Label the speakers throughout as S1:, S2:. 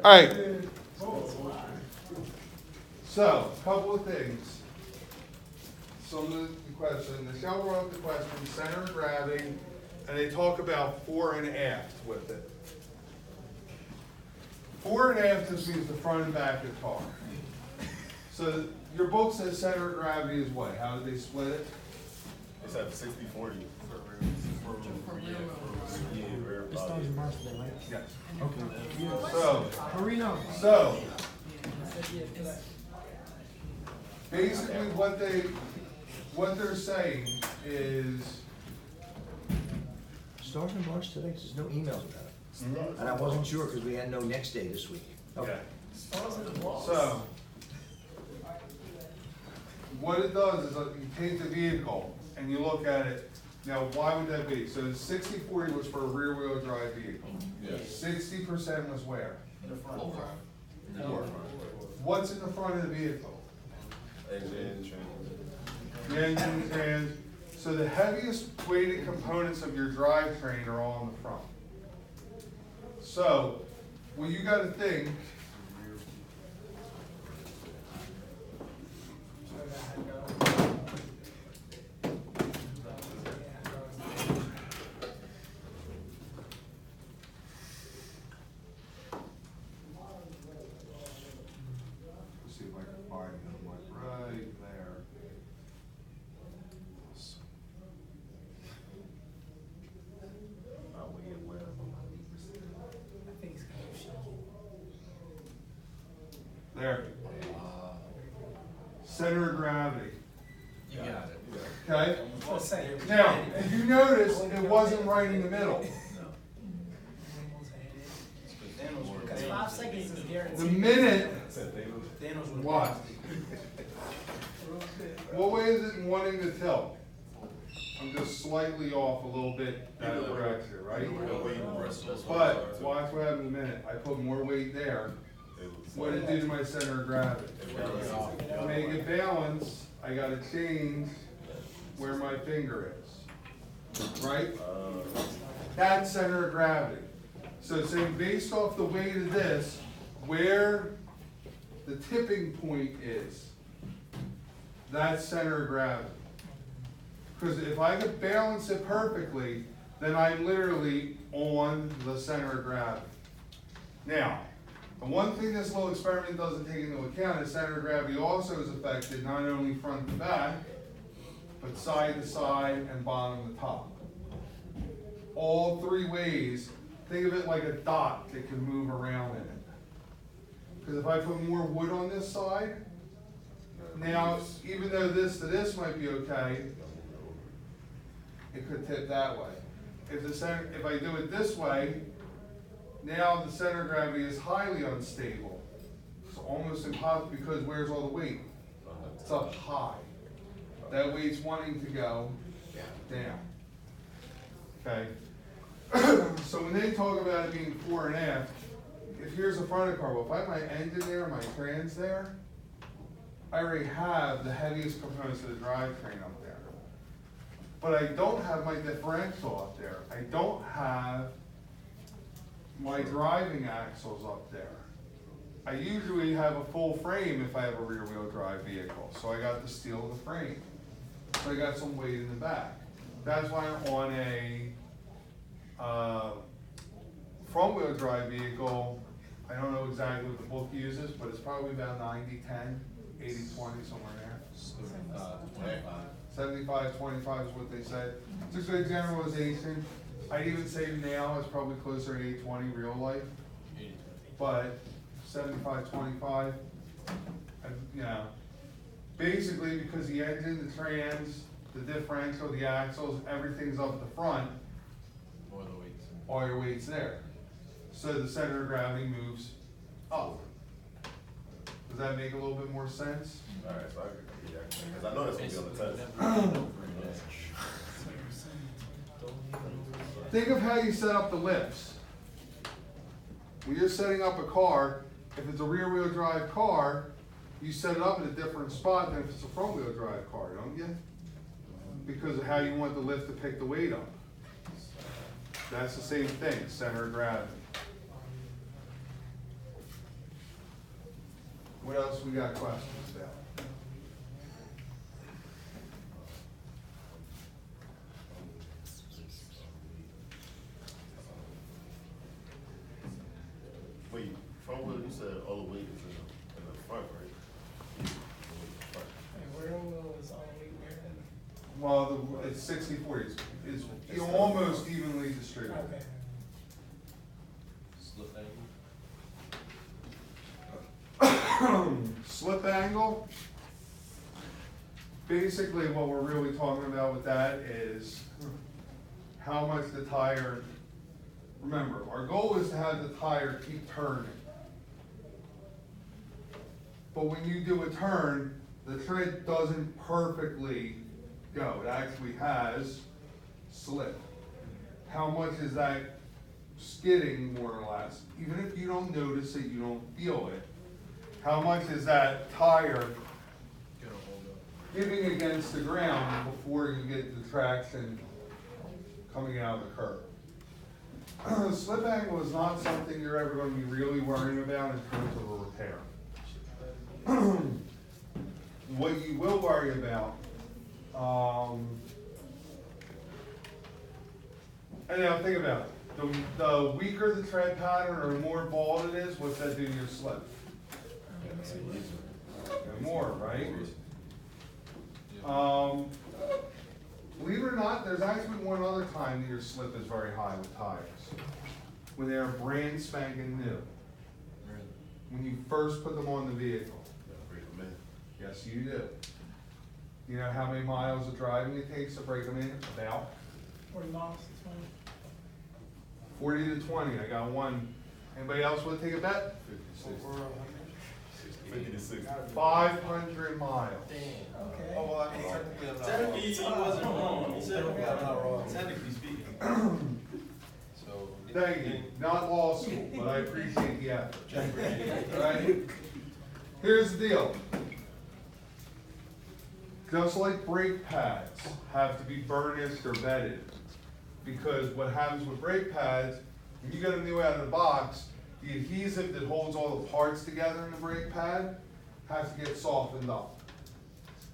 S1: Alright. So, a couple of things. Some of the questions, the shell wrote the question, center of gravity, and they talk about fore and aft with it. Fore and aft just means the front and back of the car. So your book says center of gravity is what? How did they split it?
S2: It's at 60-40.
S3: It starts in March today, right?
S1: Yes.
S3: Okay.
S1: So, basically what they're saying is,
S4: Starts in March today, 'cause there's no emails about it. And I wasn't sure because we had no next day this week. Okay.
S1: so, what it does is you take the vehicle and you look at it. Now, why would that be? So 60-40 was for a rear-wheel drive vehicle.
S2: Yes.
S1: 60% was where?
S2: Four.
S1: What's in the front of the vehicle?
S2: Engine,
S1: The engine, trans. So the heaviest weighted components of your drivetrain are all in the front. So, what you gotta think, let's see if I can find them like right there. There. Center of gravity.
S2: You got it.
S1: Okay? Now, if you notice, it wasn't right in the middle.
S3: Because 5 seconds is guaranteed.
S1: The minute, what? What way is it in wanting to tilt? I'm just slightly off a little bit that direction, right? But watch what happens in a minute. I put more weight there. What did it do to my center of gravity? To make it balance, I gotta change where my finger is. Right? That's center of gravity. So it's saying based off the weight of this, where the tipping point is, that's center of gravity. Because if I could balance it perfectly, then I'm literally on the center of gravity. Now, the one thing this little experiment doesn't take into account is center of gravity also is affected not only front to back, but side to side and bottom to top. All three ways, think of it like a dot that can move around in it. Because if I put more wood on this side, now, even though this to this might be okay, it could tip that way. If I do it this way, now the center of gravity is highly unstable. It's almost impossible because where's all the weight? It's up high. That weight's wanting to go down. Okay? So when they talk about it being fore and aft, if here's the front of the car, well, if I have my engine there, my trans there, I already have the heaviest components of the drivetrain up there. But I don't have my differential up there. I don't have my driving axles up there. I usually have a full frame if I have a rear-wheel drive vehicle, so I got to steal the frame. So I got some weight in the back. That's why on a front-wheel drive vehicle, I don't know exactly what the book uses, but it's probably about 90-10, 80-20, somewhere in there. 75-25 is what they said. Just a generalization. I'd even say now it's probably closer to 80-20 real life. But 75-25, you know, basically because the engine, the trans, the differential, the axles, everything's up the front, all your weight's there. So the center of gravity moves up. Does that make a little bit more sense?
S2: Alright, so I agree, because I know that's gonna be on the test.
S1: Think of how you set up the lifts. When you're setting up a car, if it's a rear-wheel drive car, you set it up in a different spot than if it's a front-wheel drive car, don't you? Because of how you want the lift to pick the weight up. That's the same thing, center of gravity. What else we got questions about?
S2: Wait, front wheel, you said all the weight is in the front, right?
S3: And rear wheel is only where?
S1: Well, it's 60/40, it's almost evenly distributed.
S3: Okay.
S1: Slip angle, basically what we're really talking about with that is how much the tire, remember, our goal is to have the tire keep turning. But when you do a turn, the tread doesn't perfectly go, it actually has slip. How much is that skidding, more or less? Even if you don't notice it, you don't feel it, how much is that tire giving against the ground before you get the traction coming out of the curb? Slip angle is not something you're ever going to be really worrying about in terms of a repair. What you will worry about, and now think about it, the weaker the tread pattern or the more bald it is, what's that do to your slip? More, right? Believe it or not, there's actually one other time that your slip is very high with tires. When they're brand spanking new. When you first put them on the vehicle. Yes, you do. You know how many miles of driving it takes to break them in? About
S3: 40 miles, it's fine.
S1: 40 to 20. I got one. Anybody else want to take a bet?
S2: 50 to 60.
S1: 500 miles.
S3: Okay.
S5: Oh, well, I mean, technically he wasn't wrong. He said I'm not wrong. Technically speaking. So.
S1: Thank you. Not law school, but I appreciate the effort. All right? Here's the deal. Just like brake pads have to be burnished or bedded, because what happens with brake pads, when you get them new out of the box, the adhesive that holds all the parts together in the brake pad has to get softened up.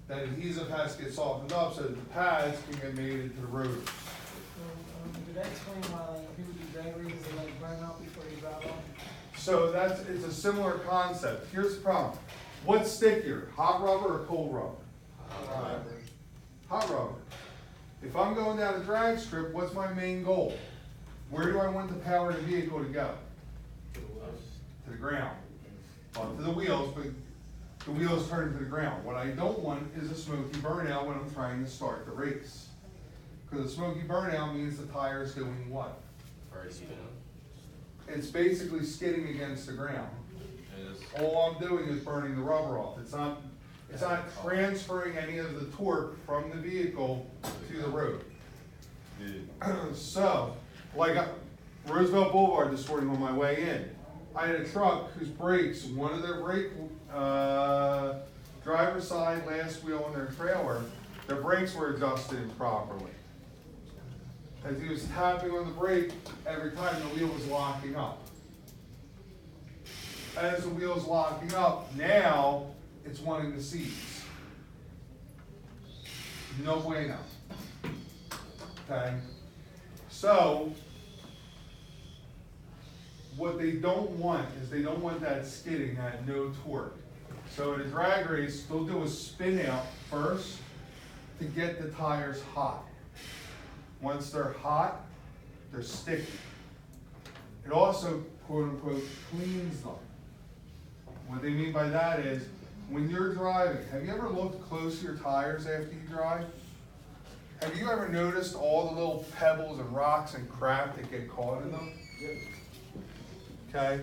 S1: That adhesive has to get softened up so that the pads can get made into the rotor.
S3: Did that explain why like, people do drag races and like burn out before they drive on?
S1: So it's a similar concept. Here's the problem. What's stickier, hot rubber or cold rubber? Hot rubber. If I'm going down a drag strip, what's my main goal? Where do I want the power of the vehicle to go? To the ground. Well, to the wheels, but the wheels turn to the ground. What I don't want is a smoky burnout when I'm trying to start the race. Because a smoky burnout means the tire is doing what? It's basically skidding against the ground. All I'm doing is burning the rubber off. It's not transferring any of the torque from the vehicle to the road. So, like Roosevelt Boulevard this morning on my way in, I had a truck whose brakes, one of their brake, driver's side last wheel on their trailer, their brakes were adjusted improperly. As he was tapping on the brake, every time the wheel was locking up. As the wheel's locking up, now it's wanting to seize. No bueno. Okay? So, what they don't want is they don't want that skidding, that no torque. So at a drag race, they'll do a spin out first to get the tires hot. Once they're hot, they're sticky. It also, quote unquote, cleans them. What they mean by that is, when you're driving, have you ever looked close to your tires after you drive? Have you ever noticed all the little pebbles and rocks and crap that get caught in them? Okay?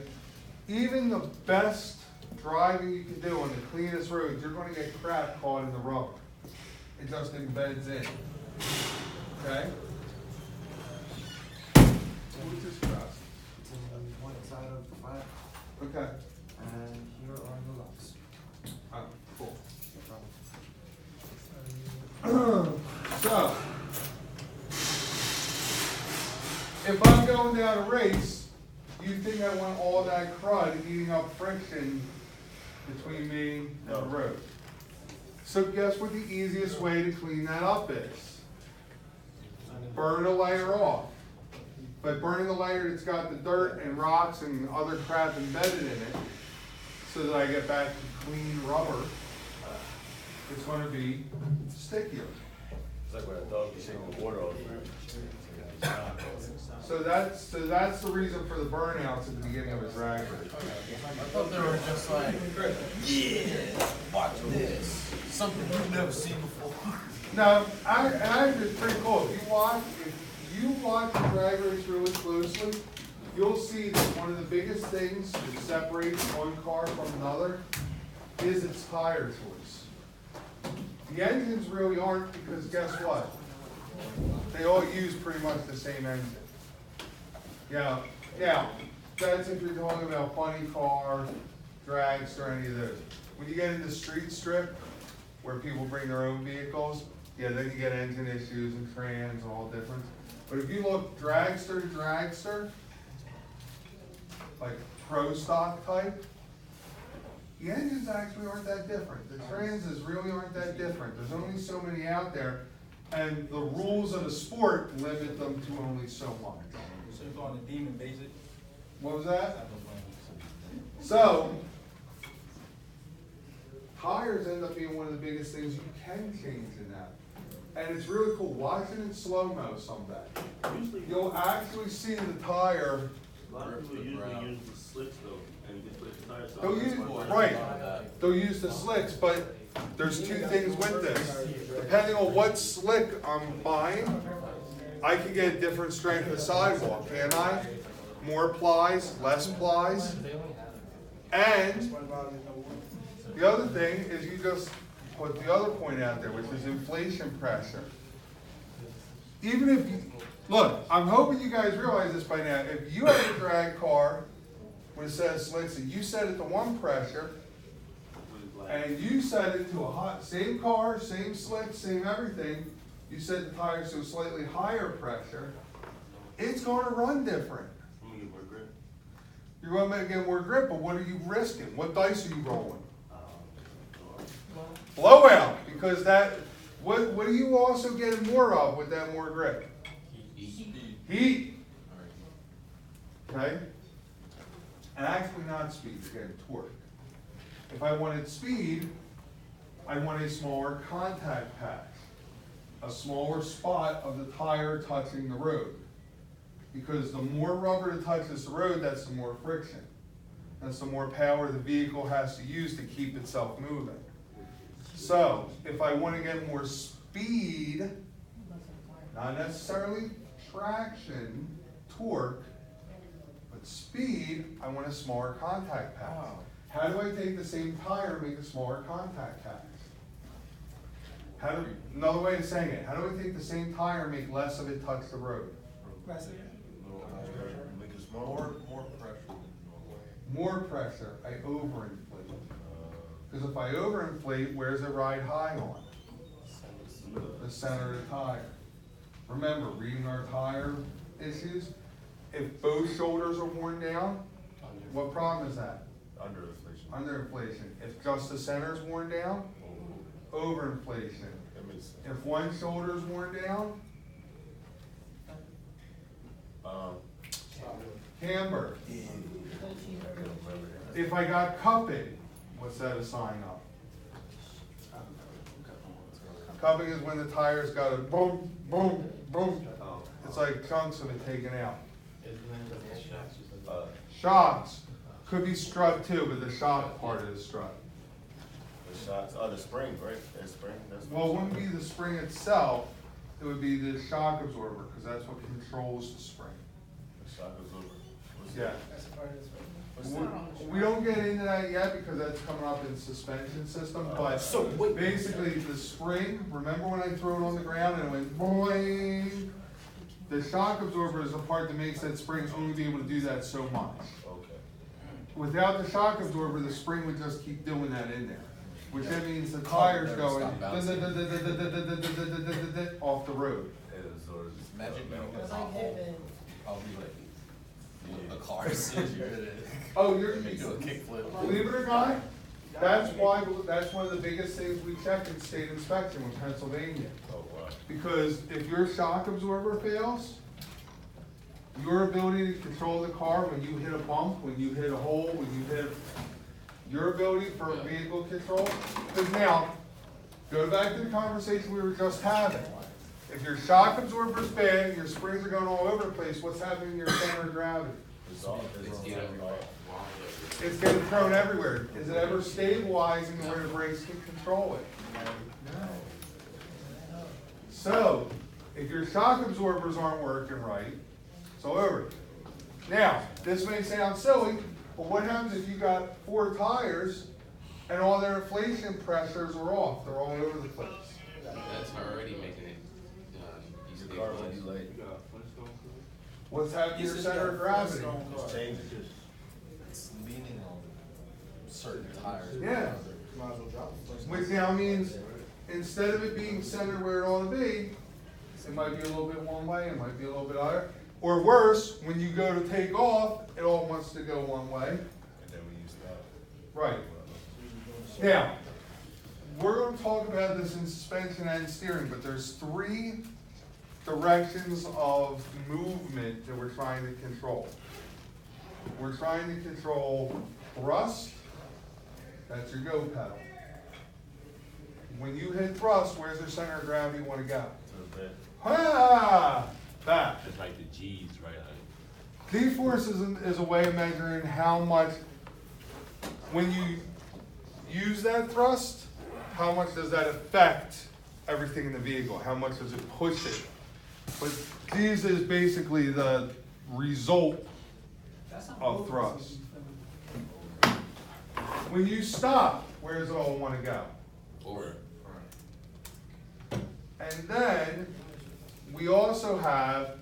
S1: Even the best driving you can do on the cleanest roads, you're going to get crap caught in the rubber. It just embeds in. Okay? What's this crap?
S6: It's on one side of the fire,
S1: Okay.
S6: and here are the locks.
S1: Cool.
S6: No problem.
S1: So, if down a race, you think I want all that crud eating up friction between me and the road. So guess what the easiest way to clean that up is? Burn a layer off. By burning the layer that's got the dirt and rocks and other crap embedded in it, so that I get back to clean rubber, it's going to be stickier.
S2: It's like when a dog is shaking the water off.
S1: So that's the reason for the burnouts at the beginning of a drag race.
S5: I thought they were just like, yeah, watch this. Something you've never seen before.
S1: Now, it's pretty cool. If you watch a drag race really closely, you'll see that one of the biggest things that separates one car from another is its tire choice. The engines really aren't, because guess what? They all use pretty much the same engine. Yeah, now, that's if you're talking about funny car, drags, or any of those. When you get into street strip, where people bring their own vehicles, yeah, then you get engine issues and trans and all different. But if you look dragster to dragster, like pro stock type, the engines actually aren't that different. The transes really aren't that different. There's only so many out there, and the rules of the sport limit them to only so much.
S5: So you're calling the demon basic?
S1: What was that? So, tires end up being one of the biggest things you can change in that. And it's really cool, watching in slow-mo someday. You'll actually see the tire.
S2: A lot of people usually use the slicks though, and get the tires off.
S1: They'll use, right, they'll use the slicks, but there's two things with this. Depending on what slick I'm buying, I can get a different strength of sidewalk, can't I? More plies, less plies. And the other thing is you just put the other point out there, which is inflation pressure. Even if you, look, I'm hoping you guys realize this by now. If you have a drag car with a set of slicks and you set it to one pressure, and you set it to a hot, same car, same slick, same everything, you set the tires to a slightly higher pressure, it's going to run different. You're going to get more grip, but what are you risking? What dice are you rolling? Blowout, because that, what are you also getting more of with that more grip? Heat. Okay? And actually not speed, you're getting torque. If I wanted speed, I want a smaller contact patch. A smaller spot of the tire touching the road. Because the more rubber that touches the road, that's the more friction. That's the more power the vehicle has to use to keep itself moving. So, if I want to get more speed, not necessarily traction, torque, but speed, I want a smaller contact patch. How do I take the same tire and make a smaller contact patch? Another way of saying it, how do I take the same tire and make less of it touch the road?
S2: Make it smaller. More pressure.
S1: More pressure, I overinflate. Because if I overinflate, where's it ride high on? The center of the tire. Remember, reading our tire issues, if both shoulders are worn down, what problem is that?
S2: Underinflation.
S1: Underinflation. If just the center is worn down, overinflation.
S2: That makes sense.
S1: If one shoulder is worn down, camber. If I got cupping, what's that a sign of? Cupping is when the tire's got a boom, boom, boom. It's like chunks of it taken out. Shocks. Could be strut too, but the shock part is strut.
S2: The shocks, the spring, right? That spring, that's.
S1: Well, it wouldn't be the spring itself, it would be the shock absorber, because that's what controls the spring.
S2: The shock absorber. What's
S1: Yeah.
S3: That's a part of this.
S1: We don't get into that yet because that's coming up in suspension system, but basically the spring, remember when I threw it on the ground and it went boing? The shock absorber is the part that makes that spring only be able to do that so much.
S2: Okay.
S1: Without the shock absorber, the spring would just keep doing that in there, which then means the tire's going off the road.
S2: It absorbs.
S5: Magic.
S3: It's like Hitman.
S5: car as soon as you're in it.
S1: Oh, you're,
S2: Make you a kickflip.
S1: believe it or not, that's why, that's one of the biggest things we check in state inspection with Pennsylvania.
S2: Oh, wow.
S1: Because if your shock absorber fails, your ability to control the car when you hit a bump, when you hit a hole, when you hit, your ability for vehicle control, because now, go back to the conversation we were just having. If your shock absorber's bad, and your springs are going all over the place, what's happening in your center of gravity? It's getting thrown everywhere. Is it ever stabilizing where the brakes can control it? No. So, if your shock absorbers aren't working right, it's all over. Now, this may sound silly, but what happens if you got 4 tires and all their inflation pressures are off? They're all over the place.
S7: That's already making it,
S2: Your car when you late.
S1: What's happening to your center of gravity?
S2: It's changing.
S5: It's leaning on certain tires.
S1: Yeah. Which now means, instead of it being centered where it ought to be, it might be a little bit one way, it might be a little bit other. Or worse, when you go to take off, it all wants to go one way.
S2: And then when you stop.
S1: Right. Now, we're gonna talk about this in suspension and steering, but there's 3 directions of movement that we're trying to control. We're trying to control thrust, that's your go pedal. When you hit thrust, where's the center of gravity wanna go?
S2: To the bed.
S1: Ha! Back.
S8: It's like the G's, right?
S1: G-force is a way of measuring how much, when you use that thrust, how much does that affect everything in the vehicle? How much does it push it? But G's is basically the result of thrust. When you stop, where does it all want to go?
S7: forward.
S1: And then, we also have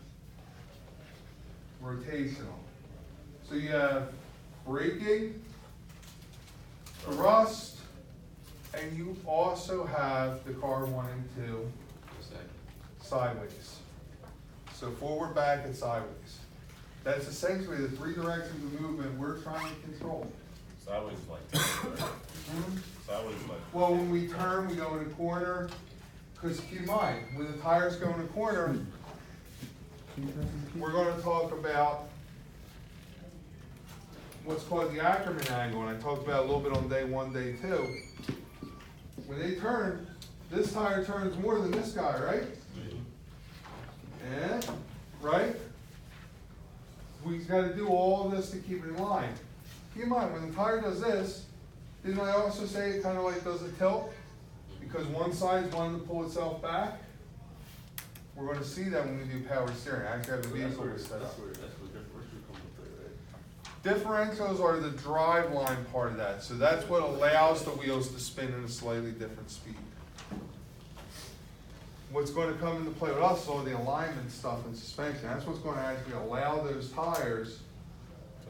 S1: rotational. So you have braking, thrust, and you also have the car wanting to sideways. So forward, back, and sideways. That's essentially the 3 directions of movement we're trying to control.
S2: Sideways is like, right? Sideways is like.
S1: Well, when we turn, we go in a corner, because keep in mind, when the tires go in a corner, we're gonna talk about what's called the Ackerman angle, and I talked about it a little bit on day 1, day 2. When they turn, this tire turns more than this guy, right? Yeah, right? We've gotta do all this to keep it in line. Keep in mind, when the tire does this, didn't I also say it kinda like does a tilt? Because one side's wanting to pull itself back. We're gonna see that when we do power steering. I actually have the vehicle set up. Differentials are the drive line part of that, so that's what allows the wheels to spin at a slightly different speed. What's going to come into play with us is all the alignment stuff and suspension. That's what's going to actually allow those tires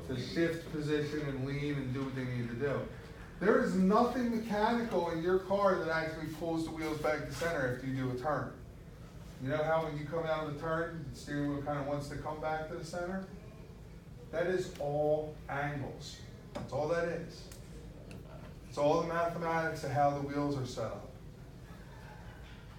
S1: to shift position and lean and do what they need to do. There is nothing mechanical in your car that actually pulls the wheels back to center after you do a turn. You know how when you come out of the turn, the steering wheel kind of wants to come back to the center? That is all angles. That's all that is. It's all the mathematics of how the wheels are set up.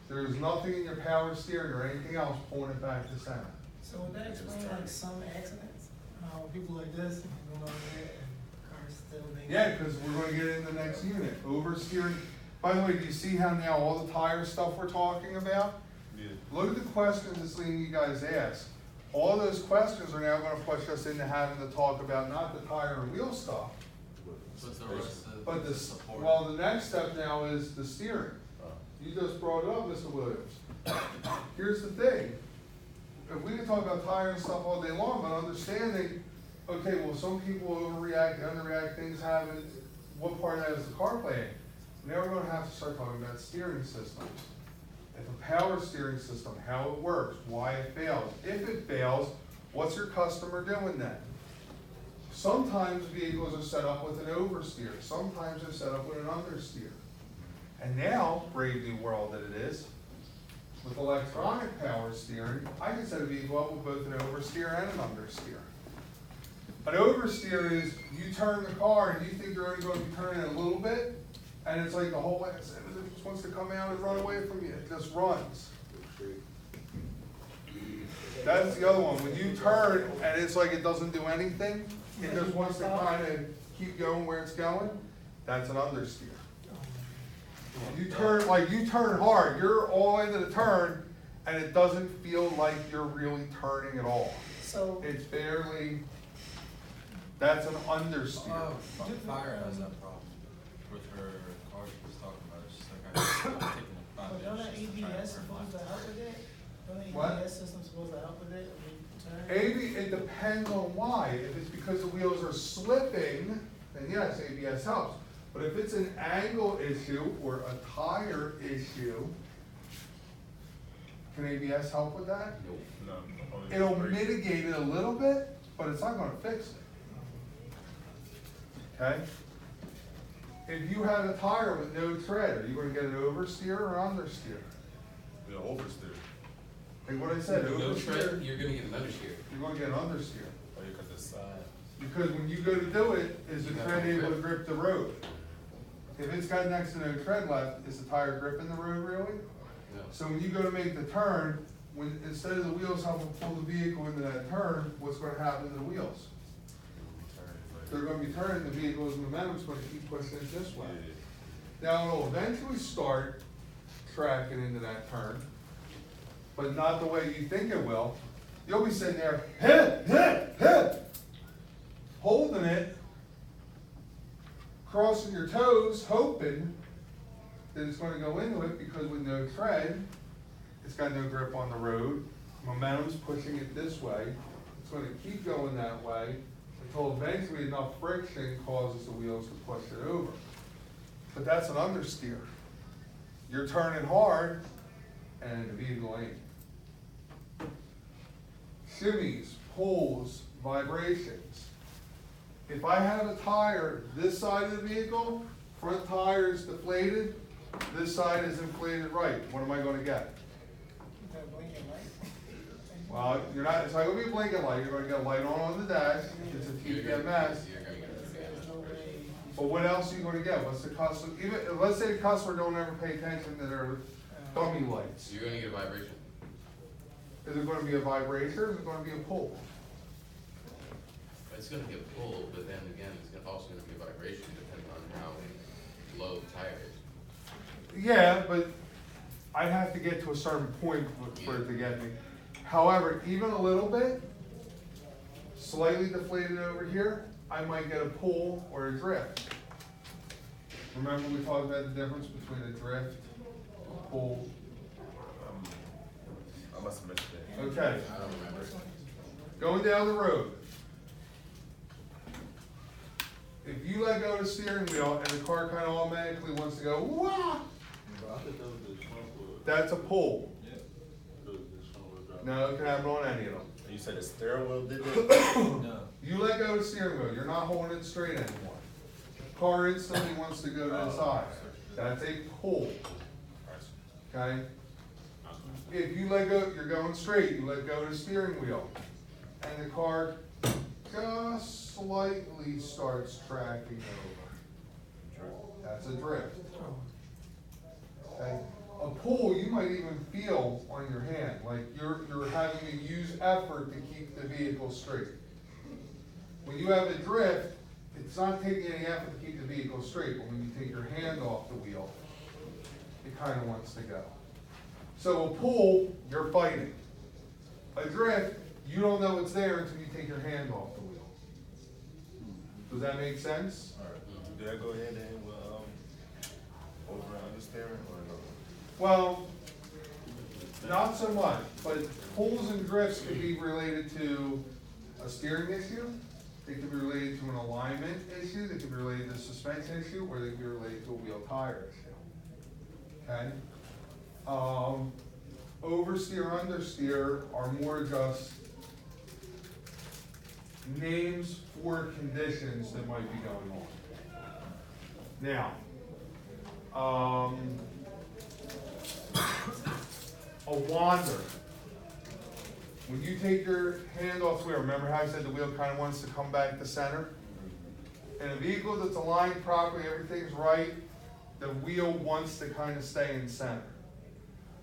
S1: There is nothing in your power steering or anything else pulling it back to center.
S3: So would that explain like some accidents? How people like this, going over there and cars still being.
S1: Yeah, because we're gonna get in the next unit, oversteering. By the way, do you see how now all the tire stuff we're talking about?
S2: Yeah.
S1: Look at the questions that's leading you guys ask. All those questions are now gonna push us into having to talk about not the tire and wheel stuff,
S5: What's the rest of
S1: but the,
S5: support?
S1: well, the next step now is the steering. You just brought it up, Mr. Williams. Here's the thing. If we can talk about tire and stuff all day long, but understanding, okay, well, some people overreact, underreact, things happen, what part of that is the car playing? Now we're gonna have to start talking about steering systems. If a power steering system, how it works, why it fails. If it fails, what's your customer doing then? Sometimes vehicles are set up with an oversteer, sometimes they're set up with an understeer. And now, brave new world that it is, with electronic power steering, I can set a vehicle up with both an oversteer and an understeer. An oversteer is you turn the car and you think you're only gonna be turning it a little bit, and it's like the whole way, it just wants to come out and run away from you, it just runs. That's the other one, when you turn and it's like it doesn't do anything, it just wants to kinda keep going where it's going, that's an understeer. You turn, like you turn hard, you're all into the turn, and it doesn't feel like you're really turning at all.
S3: So,
S1: It's barely, that's an understeer.
S5: My fire has that problem with her car she was talking about. It's just like I taking a 5
S3: but don't
S5: minutes
S3: that
S5: just to try
S3: ABS
S5: to turn
S3: supposed to
S5: mine.
S3: help with it? Don't the
S1: What?
S3: ABS system supposed to help with it? I mean, turn?
S1: It depends on why. If it's because the wheels are slipping, then yes, ABS helps. But if it's an angle issue or a tire issue, can ABS help with that?
S7: Nope.
S2: No, only
S1: It'll
S2: brake.
S1: mitigate it a little bit, but it's not gonna fix it. Okay? If you have a tire with no tread, are you gonna get an oversteer or understeer?
S2: Yeah, oversteer.
S1: Like what I said,
S7: No tread,
S1: oversteer,
S7: you're gonna get an understeer.
S1: you're gonna get an understeer.
S2: Oh, you cut the side.
S1: Because when you go to do it, is the
S7: You
S1: tread
S7: have no
S1: able to
S7: grip.
S1: grip the road? If it's got next to no tread left, is the tire gripping the road really?
S7: No.
S1: So when you go to make the turn, when, instead of the wheels helping pull the vehicle into that turn, what's gonna happen to the wheels? They're gonna be turning, the vehicle's momentum's gonna keep pushing it this way. Now, it'll eventually start tracking into that turn, but not the way you think it will. You'll be sitting there, holding it, crossing your toes, hoping that it's gonna go into it, because with no tread, it's got no grip on the road, momentum's pushing it this way, it's gonna keep going that way, until eventually enough friction causes the wheels to push it over. But that's an understeer. You're turning hard, and the vehicle ain't. Shimmies, pulls, vibrations. If I have a tire this side of the vehicle, front tire is deflated, this side is inflated right, what am I gonna get?
S3: That blinking light?
S1: Well, you're not, it's not gonna be a blinking light, you're gonna get a light on the dash, it's a
S7: You're
S1: TPMS.
S7: gonna get a
S3: There's no way.
S1: But what else are you gonna get? What's the customer, even, let's say the customer don't ever pay attention to their dummy lights.
S7: You're gonna get a vibration.
S1: Is it gonna be a vibration or is it gonna be a pull?
S7: It's gonna get pulled, but then again, it's also gonna be a vibration depending on how low the tire is.
S1: Yeah, but I'd have to get to a certain point for it to get me. However, even a little bit, slightly deflated over here, I might get a pull or a drift. Remember we talked about the difference between a drift, a pull?
S2: I must have missed that.
S1: Okay,
S7: I don't remember.
S1: going down the road. If you let go of the steering wheel and the car kind of automatically wants to go, wah, that's a pull. No, it can happen on any of them.
S2: And you said the steering wheel did that?
S5: No.
S1: You let go of the steering wheel, you're not holding it straight anymore. Car instantly wants to go to the side. That's a pull, okay? If you let go, you're going straight, you let go of the steering wheel, and the car just slightly starts tracking over. That's a drift. Okay? A pull, you might even feel on your hand, like you're having to use effort to keep the vehicle straight. When you have a drift, it's not taking any effort to keep the vehicle straight, but when you take your hand off the wheel, it kind of wants to go. So a pull, you're fighting. A drift, you don't know it's there until you take your hand off the wheel. Does that make sense?
S2: Alright, did I go hand in hand with, over and understeering or no?
S1: Well, not so much, but pulls and drifts can be related to a steering issue. They can be related to an alignment issue, they can be related to a suspension issue, or they can be related to a wheel tire issue. Okay? Oversteer, understeer are more just names for conditions that might be going on. Now, a wander. when you take your hand off the wheel, remember how I said the wheel kind of wants to come back to center? In a vehicle that's aligned properly, everything's right, the wheel wants to kind of stay in center.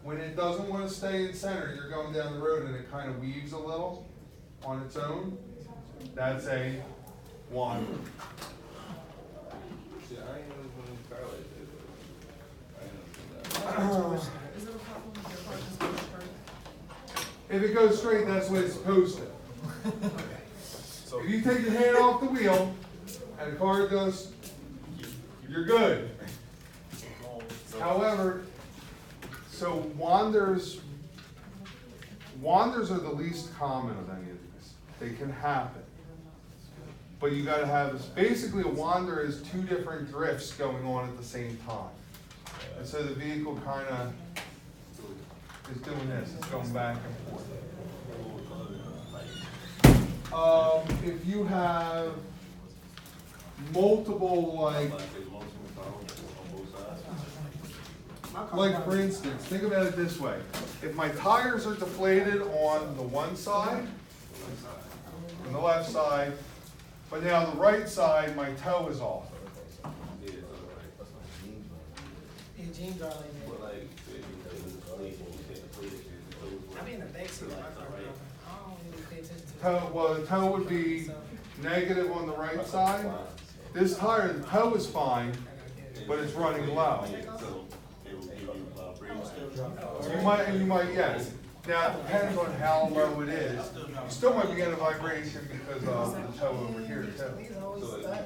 S1: When it doesn't want to stay in center, you're going down the road and it kind of weaves a little on its own. That's a wander.
S5: See, I ain't know when it's car like that. I ain't know that.
S3: Is it a problem if your car just goes straight?
S1: If it goes straight, that's what it's supposed to.
S2: So,
S1: If you take your hand off the wheel and the car goes, you're good. However, so wanders are the least common of any of these. They can happen. But you gotta have, basically a wander is two different drifts going on at the same time. And so the vehicle kinda is doing this, it's going back and forth. If you have multiple, like for instance, think about it this way. If my tires are deflated on the one side, on the left side, but now the right side, my toe is off.
S3: Your jeans are like that. I be in the backseat of my car, bro. I don't really pay attention to
S1: Toe, well, the toe would be negative on the right side. This tire, the toe is fine, but it's running low. You might, yes. Now, it depends on how low it is. You still might be getting a vibration because of the toe over here too.
S3: These always stuck.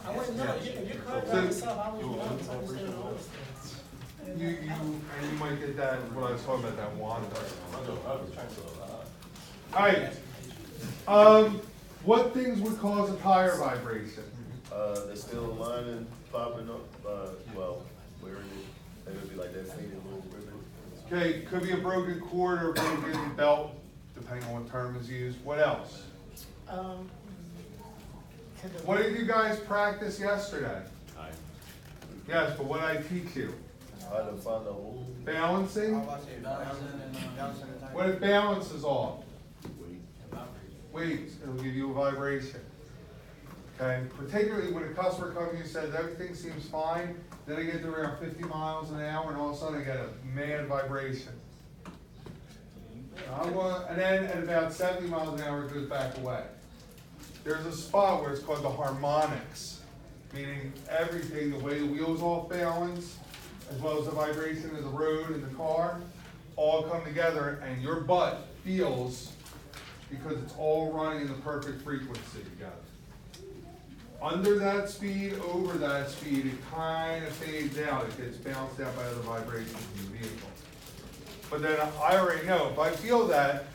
S3: I wouldn't know, if your car drives itself, I wouldn't know to understand all those things.
S1: And you might get that, what I was talking about, that wander. Alright, what things would cause a tire vibration?
S2: they're still lining, popping up, well, where it is, they would be like that faded little ribbon.
S1: Okay, could be a broken cord or a broken belt, depending on what term is used. What else? What did you guys practice yesterday? Yes, but what did I teach you?
S2: How to find a hole.
S1: Balancing? What if balance is off? Wait, it'll give you a vibration. Okay, particularly when a customer comes and says everything seems fine, then they get to around 50 miles an hour and all of a sudden they get a mad vibration. And then at about 70 miles an hour it goes back away. There's a spot where it's called the harmonics, meaning everything, the way the wheels off balance, as well as the vibration of the road and the car, all come together and your butt feels, because it's all running in the perfect frequency together. Under that speed, over that speed, it kind of fades out. It gets bounced out by other vibrations in the vehicle. But then I already know, if I feel that,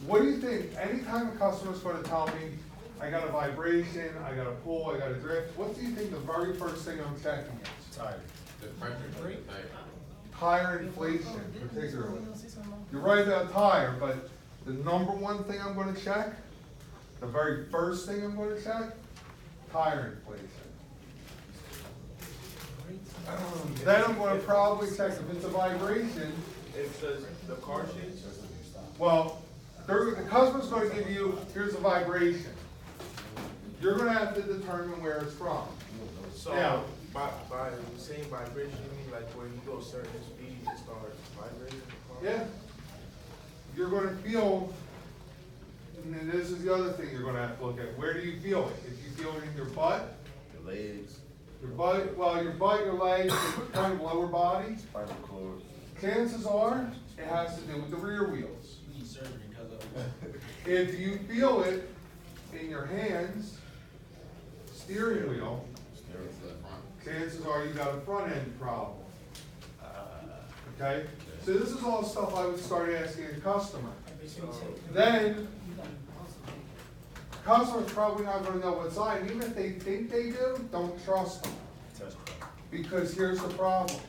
S1: what do you think? Anytime a customer's going to tell me, I got a vibration, I got a pull, I got a drift, what do you think the very first thing I'm checking is?
S2: Tire.
S7: The pressure of the tire.
S1: Tire inflation, particularly. You're right about tire, but the number one thing I'm going to check, the very first thing I'm going to check, tire inflation. Then I'm going to probably check if it's a vibration.
S5: It says the car sheet.
S1: Well, the customer's going to give you, here's a vibration. You're going to have to determine where it's from.
S6: So,
S1: Yeah.
S6: by the same vibration, you mean like when you go certain speed, it starts vibrating the car?
S1: Yeah. You're going to feel, and this is the other thing you're going to have to look at. Where do you feel it? If you feel it in your butt,
S2: Your legs,
S1: your butt, your legs, your kind of lower body,
S2: spinal cord.
S1: chances are it has to do with the rear wheels.
S5: You need surgery because of it.
S1: If you feel it in your hands, steering wheel,
S7: It's the front.
S1: chances are you got a front end problem. Okay? So this is all stuff I would start asking a customer. Then, customer's probably not gonna know what side, and even if they think they do, don't trust them.
S2: Test drive.
S1: Because here's the problem.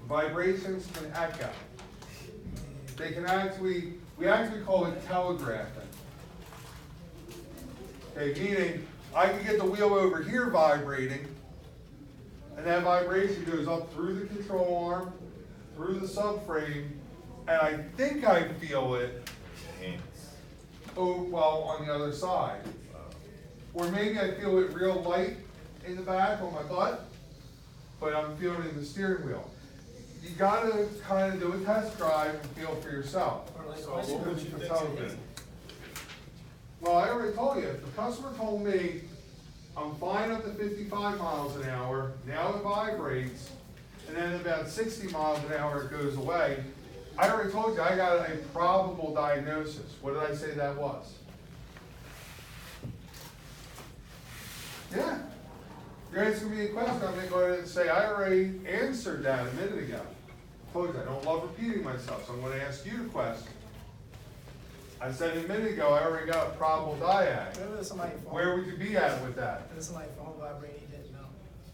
S1: Vibrations can echo. They can actually, we actually call it telegraphing. Okay, meaning I can get the wheel over here vibrating, and that vibration goes up through the control arm, through the subframe, and I think I feel it, on the other side. Or maybe I feel it real light in the back on my butt, but I'm feeling it in the steering wheel. You gotta kind of do a test drive and feel for yourself.
S3: Or like,
S6: So
S3: why should
S6: what would
S3: we
S6: you
S3: fix
S6: think
S3: it?
S6: it is?
S1: Well, I already told you, if the customer told me, I'm fine up to 55 miles an hour, now it vibrates, and then about 60 miles an hour it goes away, I already told you I got a probable diagnosis. What did I say that was? Yeah. You're asking me a question, I'm gonna go ahead and say, I already answered that a minute ago. I told you, I don't love repeating myself, so I'm gonna ask you the question. I said a minute ago, I already got a probable diag.
S3: Remember that somebody phone?
S1: Where would you be at with that?
S3: And somebody phone vibrated, he didn't know.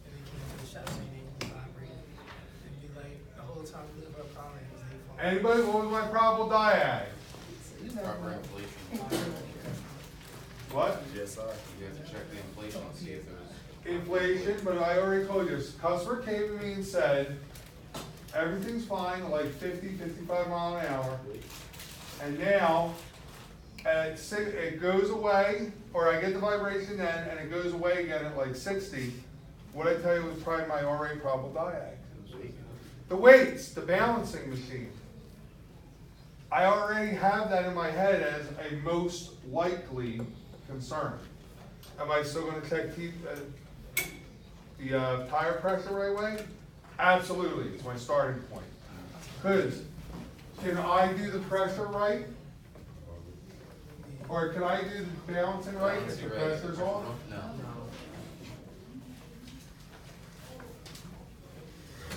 S3: And they came to the shop saying they was vibrating. And be like, the whole time looking for a problem, it was their phone.
S1: Anybody, what was my probable diag?
S3: So you never
S7: Proper
S3: know.
S7: inflation.
S1: What?
S2: Yes, sir.
S7: You have to check the inflation and see if it was.
S1: Inflation, but I already told you, customer came to me and said, everything's fine, like 50, 55 mile an hour. And now, it goes away, or I get the vibration then, and it goes away again at like 60. What I tell you was probably my already probable diag. The weights, the balancing machine. I already have that in my head as a most likely concern. Am I still gonna check the tire pressure right away? Absolutely, it's my starting point. Because, can I do the pressure right? Or can I do the balancing right if the pressure's off?
S7: No.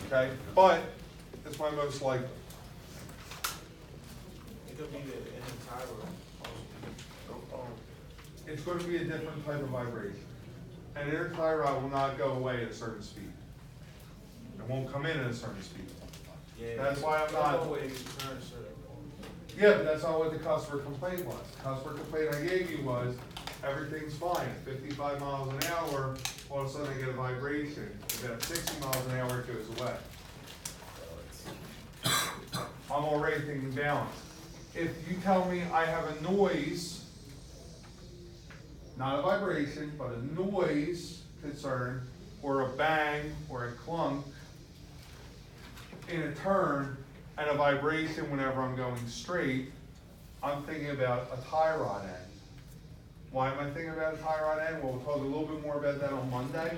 S1: Okay, but it's my most likely.
S6: It could be the entire.
S1: It's going to be a different type of vibration. An inner tie rod will not go away at a certain speed. It won't come in at a certain speed.
S6: Yeah.
S1: That's why I'm not.
S6: Always turn certain.
S1: Yeah, but that's not what the customer complaint was. The customer complaint I gave you was, everything's fine, 55 miles an hour, all of a sudden I get a vibration. About 60 miles an hour, it goes away. I'm already thinking balance. If you tell me I have a noise, not a vibration, but a noise concern, or a bang, or a clunk in a turn, and a vibration whenever I'm going straight, I'm thinking about a tie rod end. Why am I thinking about a tie rod end? Well, we'll talk a little bit more about that on Monday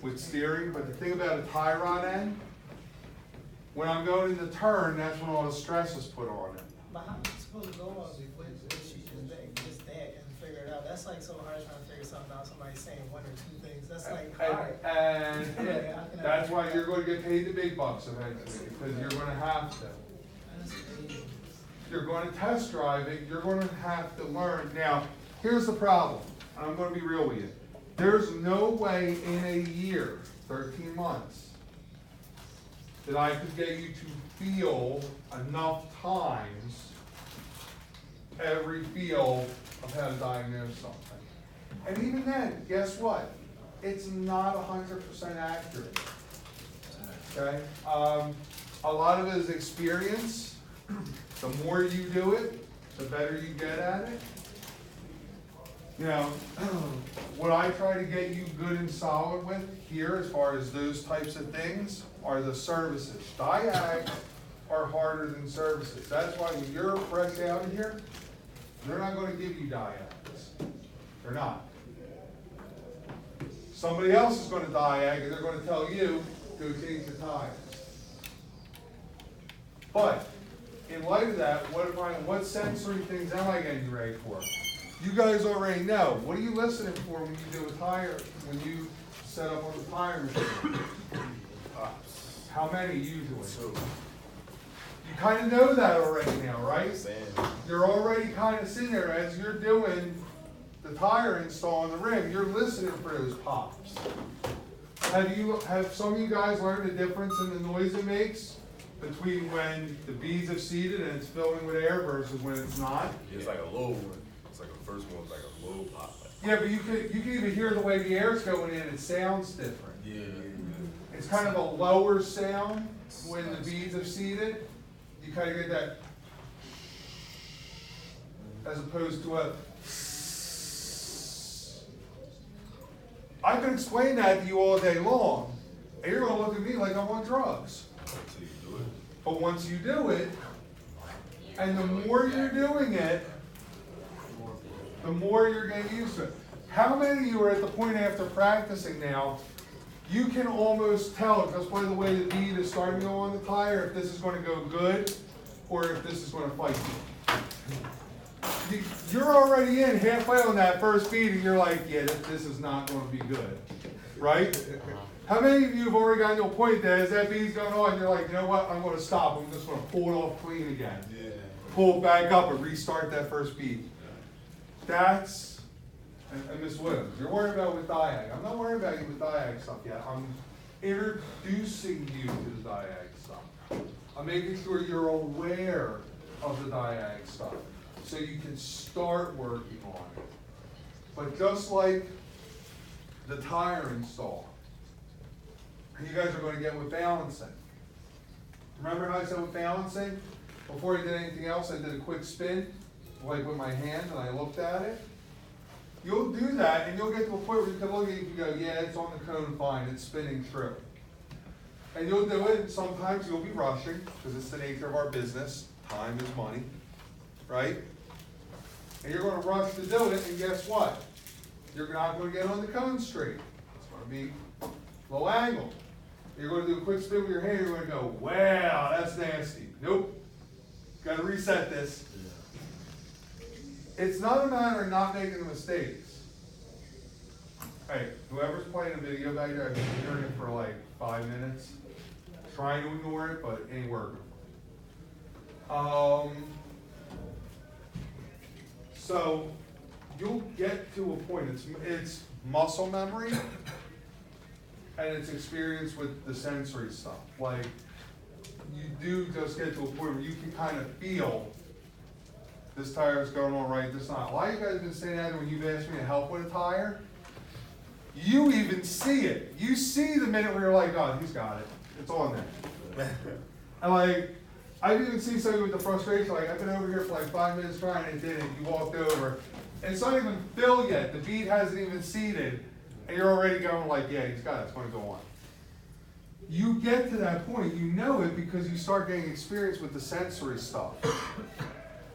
S1: with steering, but the thing about a tie rod end, when I'm going in the turn, that's when all the stress is put on it.
S3: But how am I supposed to go on what she just that and figure it out? That's like so hard trying to figure something out, somebody saying one or two things, that's like hard.
S1: And that's why you're going to get paid the big bucks eventually, because you're going to have to.
S3: That's crazy.
S1: You're going to test drive it, you're going to have to learn. Now, here's the problem, and I'm going to be real with you. There's no way in a year, 13 months, that I could get you to feel enough times every feel of how to diagnose something. And even then, guess what? It's not 100% accurate. Okay? A lot of it is experience. The more you do it, the better you get at it. You know, what I try to get you good and solid with here, as far as those types of things, are the services. Diags are harder than services. That's why when you're fresh out of here, they're not going to give you diags. They're not. Somebody else is going to diag, and they're going to tell you, go change the tires. But in light of that, what sensory things am I getting you ready for? You guys already know. What are you listening for when you do a tire, when you set up on the tire machine? How many usually? You kind of know that already now, right? You're already kind of sitting there as you're doing the tire install on the rim, you're listening for those pops. Have some of you guys learned the difference in the noise it makes between when the beads have seated and it's filling with air versus when it's not?
S2: It's like a low one. It's like the first one's like a low pop.
S1: Yeah, but you can even hear the way the air's going in, it sounds different.
S2: Yeah.
S1: it's kind of a lower sound when the beads have seated. You kind of get that, as opposed to a. I can explain that to you all day long, and you're gonna look at me like I'm on drugs. But once you do it, and the more you're doing it, the more you're getting used to it. How many of you are at the point after practicing now, you can almost tell just by the way the bead is starting to go on the tire if this is going to go good or if this is going to fight you. You're already in halfway on that first bead and you're like, yeah, this is not going to be good, right? How many of you have already gotten to a point that as that bead's going on, you're like, you know what, I'm going to stop, I'm just going to pull it off clean again.
S5: Yeah.
S1: Pull it back up and restart that first bead. That's, and Ms. Williams, you're worried about with diag. I'm not worried about you with diag stuff yet. I'm introducing you to the diag stuff. I'm making sure you're aware of the diag stuff so you can start working on it. But just like the tire install, you guys are going to get with balancing. Remember how I said with balancing? Before I did anything else, I did a quick spin, like with my hand, and I looked at it. You'll do that, and you'll get to a point where you can look at it and go, yeah, it's on the cone fine, it's spinning through. And you'll do it, and sometimes you'll be rushing, because it's the nature of our business. Time is money, right? And you're going to rush to do it, and guess what? You're not going to get on the cone straight. It's going to be low angle. You're going to do a quick spin with your hand, you're going to go, wow, that's nasty. Nope. Got to reset this. It's not a matter of not making the mistakes. Hey, whoever's playing a video back there, I've been hearing it for like 5 minutes. Trying to ignore it, but it ain't working. So you'll get to a point, it's muscle memory and it's experience with the sensory stuff. Like, you do just get to a point where you can kind of feel this tire is going on right, this not. A lot of you guys have been saying that when you've asked me to help with a tire. You even see it. You see the minute where you're like, oh, he's got it. It's on there. And like, I've even seen somebody with the frustration, like, I've been over here for like 5 minutes trying and it didn't. You walked over, and it's not even filled yet. The bead hasn't even seated, and you're already going like, yeah, he's got it. It's going to go on. You get to that point, you know it because you start getting experience with the sensory stuff.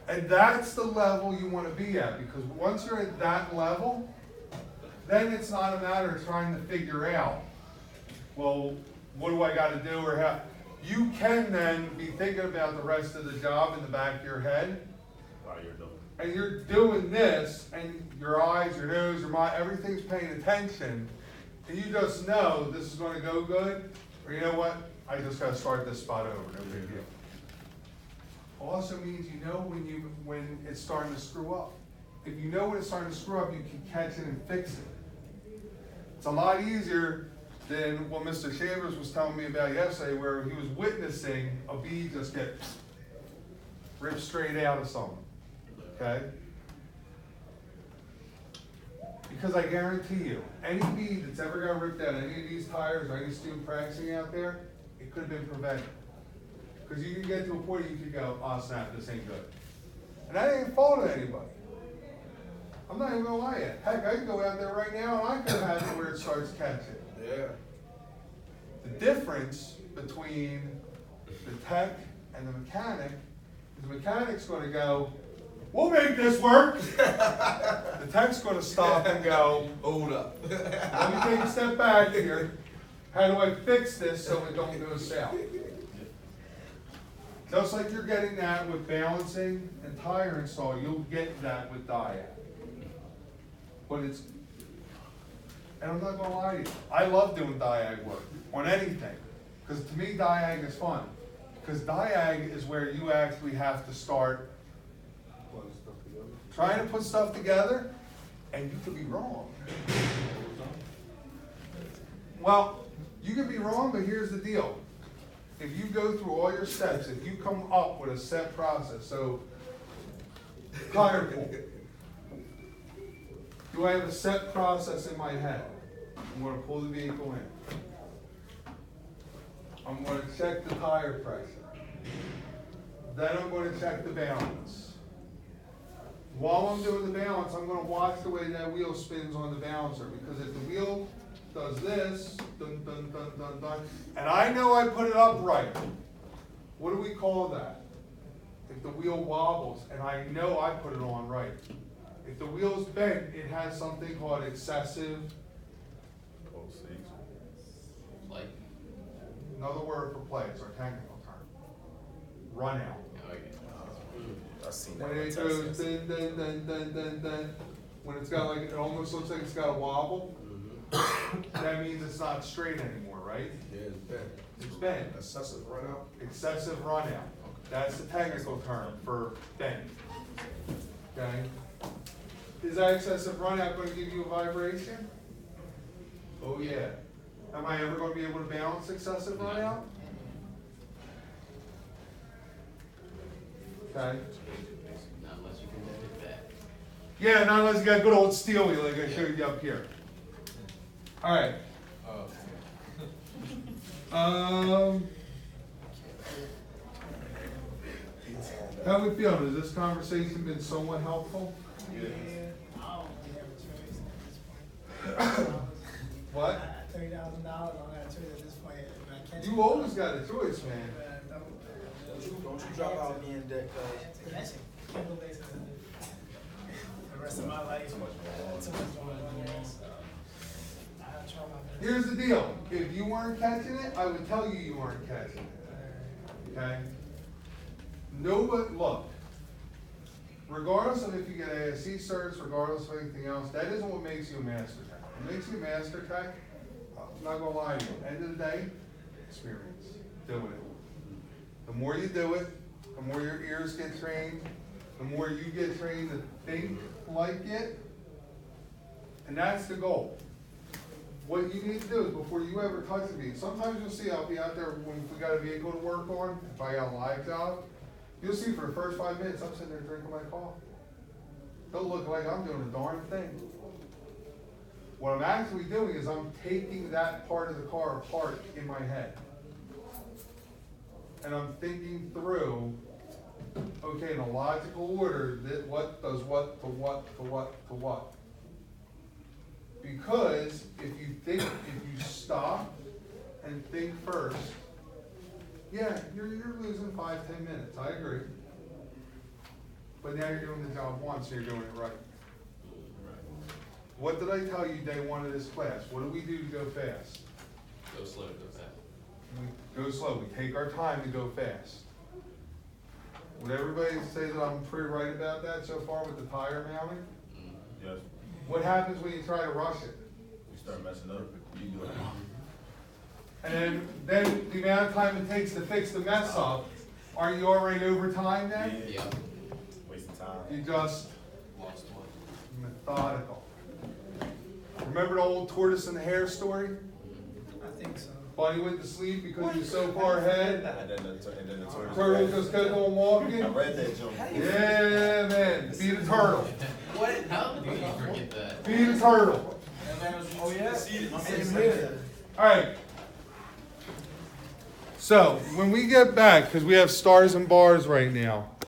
S1: And that's the level you want to be at, because once you're at that level, then it's not a matter of trying to figure out, well, what do I got to do or how. You can then be thinking about the rest of the job in the back of your head.
S2: While you're doing it.
S1: And you're doing this, and your eyes, your nose, your mind, everything's paying attention. And you just know this is going to go good, or you know what, I just got to start this spot over, no big deal. Also means you know when it's starting to screw up. If you know when it's starting to screw up, you can catch it and fix it. It's a lot easier than what Mr. Shavers was telling me about yesterday, where he was witnessing a bead just get ripped straight out of something, okay? Because I guarantee you, any bead that's ever got ripped out of any of these tires or any student practicing out there, it could have been prevented. Because you can get to a point where you could go, oh snap, this ain't good. And that ain't fault of anybody. I'm not even gonna lie yet. Heck, I can go out there right now and I could have it where it starts catching.
S6: Yeah.
S1: The difference between the tech and the mechanic is the mechanic's gonna go, we'll make this work. The tech's gonna stop and go,
S6: Hold up.
S1: let me take a step back here. How do I fix this so it don't go south? Just like you're getting that with balancing and tire install, you'll get that with diag. But it's, and I'm not gonna lie to you, I love doing diag work on anything. Because to me, diag is fun. Because diag is where you actually have to start trying to put stuff together, and you could be wrong. Well, you could be wrong, but here's the deal. If you go through all your steps, if you come up with a set process, so tire pull. Do I have a set process in my head? I'm going to pull the vehicle in. I'm gonna check the tire pressure. Then I'm gonna check the balance. While I'm doing the balance, I'm gonna watch the way that wheel spins on the balancer, because if the wheel does this, dun, dun, dun, dun, dun, and I know I put it up right, what do we call that? If the wheel wobbles, and I know I put it on right. If the wheel's bent, it has something called excessive,
S7: Like,
S1: another word for play, it's our technical term, run out.
S7: oh, yeah.
S6: I seen that.
S1: When it goes dun, dun, dun, dun, dun, dun, when it's got like, it almost looks like it's got a wobble, that means it's not straight anymore, right?
S6: Yeah, it's bad.
S1: It's bent.
S6: Excessive run out.
S1: Excessive run out. That's the technical term for bent. Okay? Is that excessive run out gonna give you a vibration? Oh, yeah. Am I ever gonna be able to balance excessive run out? Okay?
S7: Not unless you can get it back.
S1: Yeah, not unless you got good old steel wheel like I showed you up here. Alright. How we feeling? Has this conversation been somewhat helpful?
S3: I don't really have a choice at this point.
S1: What?
S3: $30,000, I don't have a choice at this point. If I catch
S1: You
S3: it,
S1: always got a choice, man.
S6: Don't you drop out me in debt, cuz.
S3: Catch it. Kindle basis. The rest of my life. Too much going on there, so I'll try my best.
S1: Here's the deal. If you weren't catching it, I would tell you you weren't catching it. Okay? Nobody, look, regardless of if you get ASC certs, regardless of anything else, that isn't what makes you a master tech. What makes you a master tech, I'm not gonna lie to you, end of the day, experience, doing it. The more you do it, the more your ears get trained, the more you get trained to think like it, and that's the goal. What you need to do is before you ever touch a vehicle, sometimes you'll see I'll be out there when we got a vehicle to work on, if I got a live job, you'll see for the first 5 minutes, I'm sitting there drinking my coffee. Don't look like I'm doing a darn thing. What I'm actually doing is I'm taking that part of the car apart in my head. And I'm thinking through, okay, in a logical order, that what does what to what to what to what. Because if you stop and think first, yeah, you're losing 5-10 minutes, I agree. But now you're doing the job once, so you're doing it right. What did I tell you day one of this class? What do we do to go fast?
S7: Go slow, go fast.
S1: We go slow, we take our time to go fast. Would everybody say that I'm pretty right about that so far with the tire mounting?
S2: Yes,
S1: What happens when you try to rush it?
S2: you start messing up, you do it.
S1: And then the amount of time it takes to fix the mess up, are you already over time then?
S7: Yeah,
S2: Wasting time.
S1: You just
S7: lost one.
S1: methodical. Remember the old tortoise and the hare story?
S3: I think so.
S1: Bunny went to sleep because he was so far ahead.
S2: And then the tortoise.
S1: Turtle just kept on walking.
S2: I read that joke.
S1: Yeah, man. Be the turtle.
S7: How did you forget that?
S1: Be the turtle.
S6: Oh, yeah?
S3: Same here.
S1: All right. So when we get back, because we have stars and bars right now,